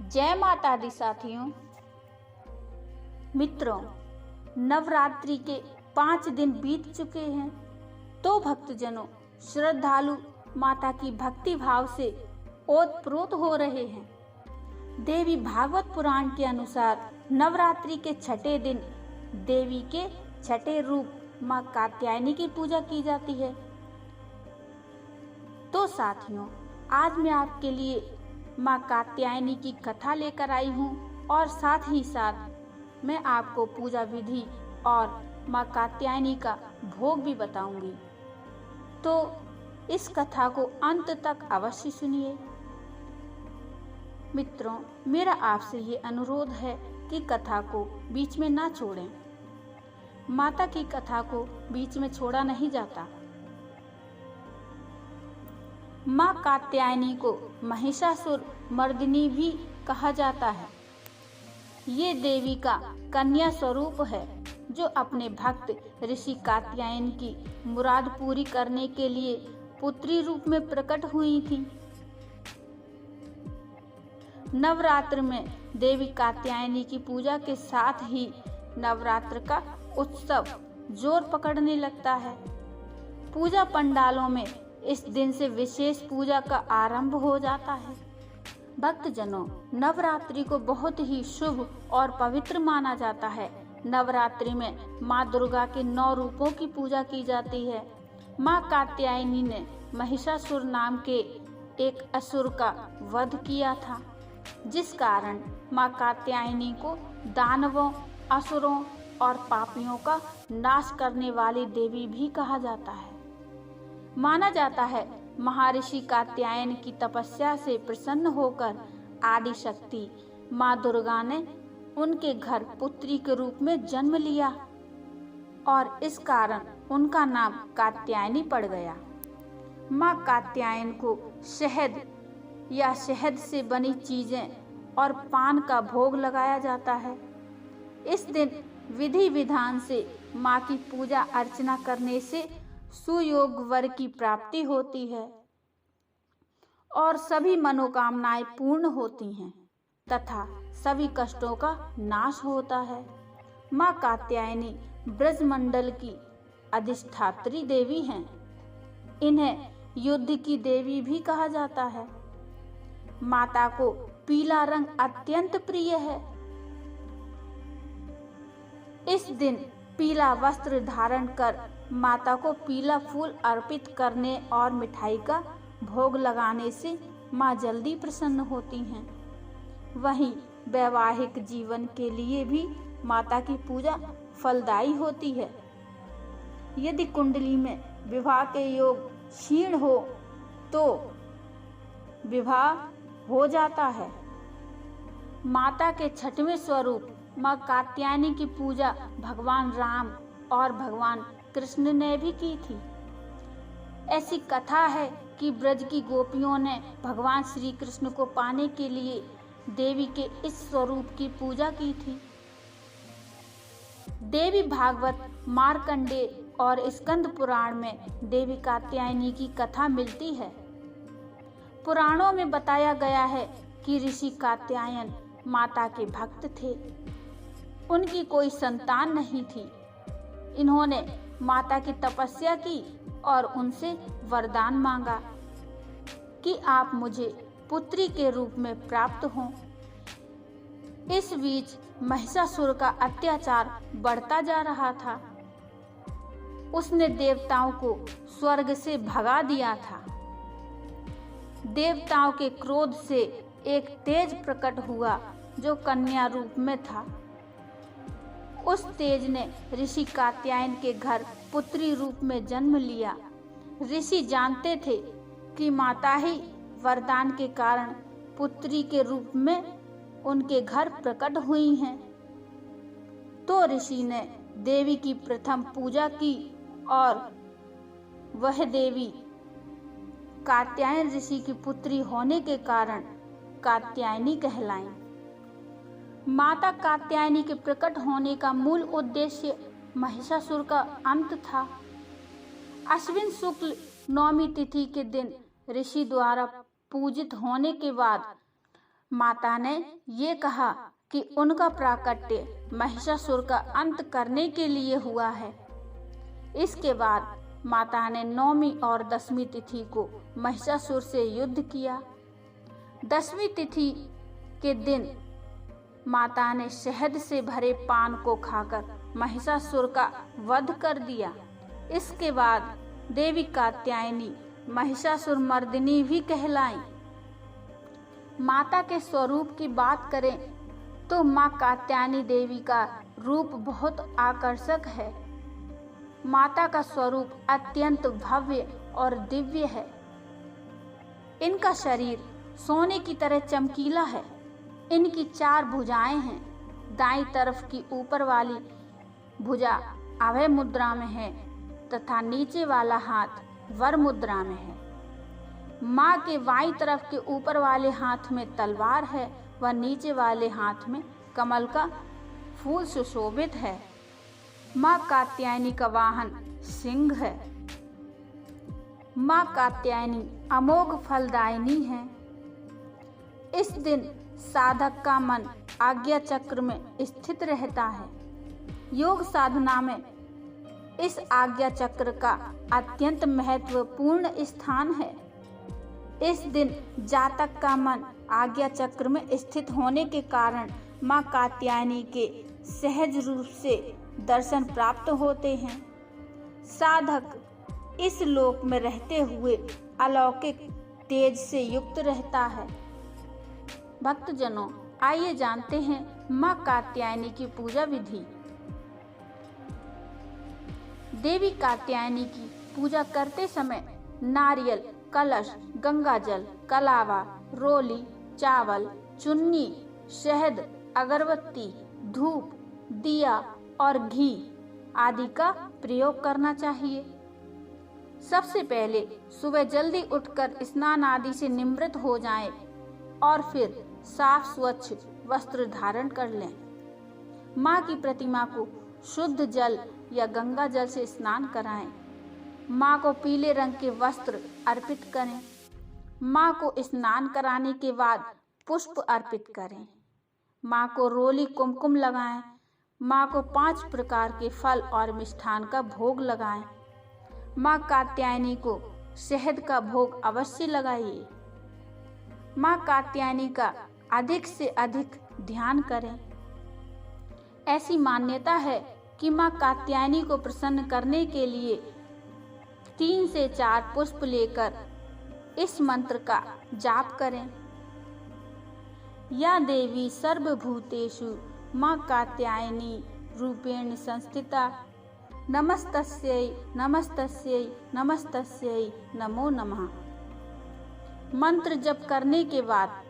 जय माता दी साथियों। मित्रों, नवरात्रि के 5 दिन बीत चुके हैं तो भक्तजनों श्रद्धालु माता की भक्ति भाव से ओतप्रोत हो रहे हैं। देवी भागवत पुराण के अनुसार नवरात्रि के छठे दिन देवी के छठे रूप मां कात्यायनी की पूजा की जाती है। तो साथियों, आज मैं आपके लिए मां कात्यायनी की कथा लेकर आई हूँ और साथ ही साथ मैं आपको पूजा विधि और मां कात्यायनी का भोग भी बताऊंगी। तो इस कथा को अंत तक अवश्य सुनिए। मित्रों, मेरा आपसे ये अनुरोध है कि कथा को बीच में ना छोड़ें। माता की कथा को बीच में छोड़ा नहीं जाता। मां कात्यायनी को महिषासुर मर्दिनी भी कहा जाता है। ये देवी का कन्या स्वरूप है जो अपने भक्त ऋषि कात्यायन की मुराद पूरी करने के लिए पुत्री रूप में प्रकट हुई थी। नवरात्र में देवी कात्यायनी की पूजा के साथ ही नवरात्र का उत्सव जोर पकड़ने लगता है। पूजा पंडालों में इस दिन से विशेष पूजा का आरंभ हो जाता है। भक्तजनों, नवरात्रि को बहुत ही शुभ और पवित्र माना जाता है। नवरात्रि में माँ दुर्गा के 9 रूपों की पूजा की जाती है। माँ कात्यायनी ने महिषासुर नाम के एक असुर का वध किया था, जिस कारण माँ कात्यायनी को दानवों, असुरों और पापियों का नाश करने वाली देवी भी कहा जाता है। माना जाता है महर्षि कात्यायन की तपस्या से प्रसन्न होकर आदि शक्ति माँ दुर्गा ने उनके घर पुत्री के रूप में जन्म लिया और इस कारण उनका नाम कात्यायनी पड़ गया। माँ कात्यायन को शहद या शहद से बनी चीजें और पान का भोग लगाया जाता है। इस दिन विधि विधान से माँ की पूजा अर्चना करने से सुयोग वर की प्राप्ति होती है और सभी मनोकामनाएं पूर्ण होती हैं तथा सभी कष्टों का नाश होता है। माँ कात्यायनी ब्रजमंडल की अधिष्ठात्री देवी हैं। इन्हें युद्ध की देवी भी कहा जाता है। माता को पीला रंग अत्यंत प्रिय है। इस दिन पीला वस्त्र धारण कर माता को पीला फूल अर्पित करने और मिठाई का भोग लगाने से माँ जल्दी प्रसन्न होती हैं। वहीं वैवाहिक जीवन के लिए भी माता की पूजा फलदायी होती है। यदि कुंडली में विवाह के योग क्षीण हो तो विवाह हो जाता है। माता के छठवें स्वरूप माँ कात्यायनी की पूजा भगवान राम और भगवान कृष्ण ने भी की थी। ऐसी कथा है कि ब्रज की गोपियों ने भगवान श्री कृष्ण को पाने के लिए देवी के इस स्वरूप की पूजा की थी। देवी भागवत, मार्कंडेय और स्कंद पुराण में देवी कात्यायनी की कथा मिलती है। पुराणों में बताया गया है कि ऋषि कात्यायन माता के भक्त थे। उनकी कोई संतान नहीं थी। इन्होंने माता की तपस्या की और उनसे वरदान मांगा कि आप मुझे पुत्री के रूप में प्राप्त हों। इस बीच महिषासुर का अत्याचार बढ़ता जा रहा था। उसने देवताओं को स्वर्ग से भगा दिया था। देवताओं के क्रोध से एक तेज प्रकट हुआ जो कन्या रूप में था। उस तेज ने ऋषि कात्यायन के घर पुत्री रूप में जन्म लिया। ऋषि जानते थे कि माता ही वरदान के कारण पुत्री के रूप में उनके घर प्रकट हुई हैं। तो ऋषि ने देवी की प्रथम पूजा की और वह देवी कात्यायन ऋषि की पुत्री होने के कारण कात्यायनी कहलाईं। माता कात्यायनी के प्रकट होने का मूल उद्देश्य महिषासुर का अंत था। अश्विन शुक्ल नौमी तिथि के दिन ऋषि द्वारा पूजित होने के बाद माता ने ये कहा कि उनका प्राकट्य महिषासुर का अंत करने के लिए हुआ है। इसके बाद माता ने 9वीं और 10वीं तिथि को महिषासुर से युद्ध किया। 10वीं तिथि के दिन माता ने शहद से भरे पान को खाकर महिषासुर का वध कर दिया। इसके बाद देवी कात्यायनी महिषासुर मर्दिनी भी कहलाई। माता के स्वरूप की बात करें तो माँ कात्यायनी देवी का रूप बहुत आकर्षक है। माता का स्वरूप अत्यंत भव्य और दिव्य है। इनका शरीर सोने की तरह चमकीला है। इनकी 4 भुजाएं हैं। दाईं तरफ की ऊपर वाली भुजा अभय मुद्रा में है तथा नीचे वाला हाथ वर मुद्रा में है। माँ के बाईं तरफ के ऊपर वाले हाथ में तलवार है व नीचे वाले हाथ में कमल का फूल सुशोभित है। माँ कात्यायनी का वाहन सिंह है। माँ कात्यायनी अमोघ फलदायिनी है। इस दिन साधक का मन आज्ञा चक्र में स्थित रहता है। योग साधना में इस आज्ञा चक्र का अत्यंत महत्वपूर्ण स्थान है। इस दिन जातक का मन आज्ञा चक्र में स्थित होने के कारण माँ कात्यायनी के सहज रूप से दर्शन प्राप्त होते हैं। साधक इस लोक में रहते हुए अलौकिक तेज से युक्त रहता है। भक्तजनों, आइए जानते हैं माँ कात्यायनी की पूजा विधि। देवी कात्यायनी की पूजा करते समय नारियल, कलश, गंगाजल, कलावा, रोली, चावल, चुन्नी, शहद, अगरबत्ती, धूप, दिया और घी आदि का प्रयोग करना चाहिए। सबसे पहले सुबह जल्दी उठकर स्नान आदि से निवृत्त हो जाएं और फिर साफ स्वच्छ वस्त्र धारण कर लें। माँ की प्रतिमा को शुद्ध जल या गंगा जल से स्नान कराएं। माँ को पीले रंग के वस्त्र अर्पित करें। माँ को स्नान कराने के बाद पुष्प अर्पित करें। माँ को रोली कुमकुम लगाएं। माँ को 5 प्रकार के फल और मिष्ठान का भोग लगाएं। माँ कात्यायनी को शहद का भोग अवश्य लगाइए। माँ कात्यायनी का अधिक से अधिक ध्यान करें। ऐसी मान्यता है कि माँ कात्यायनी को प्रसन्न करने के लिए 3 से 4 पुष्प लेकर इस मंत्र का जाप करें। या देवी सर्वभूतेषु माँ कात्यायनी रूपेण संस्थिता नमस्तस्यै नमस्तस्यै नमस्तस्यै नमो नमः। मंत्र जप करने के बाद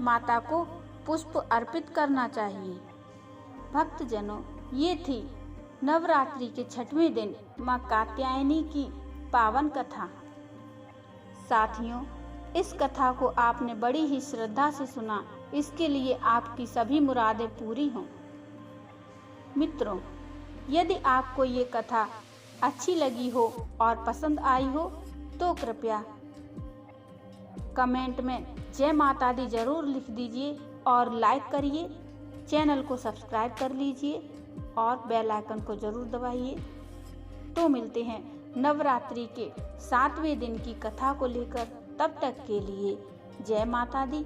माता को पुष्प अर्पित करना चाहिए। भक्तजनों, ये थी नवरात्रि के 6वें दिन माँ कात्यायनी की पावन कथा। साथियों, इस कथा को आपने बड़ी ही श्रद्धा से सुना, इसके लिए आपकी सभी मुरादें पूरी हों। मित्रों, यदि आपको ये कथा अच्छी लगी हो और पसंद आई हो तो कृपया कमेंट में जय माता दी जरूर लिख दीजिए और लाइक करिए। चैनल को सब्सक्राइब कर लीजिए और बेल आइकन को जरूर दबाइए। तो मिलते हैं नवरात्रि के 7वें दिन की कथा को लेकर। तब तक के लिए जय माता दी,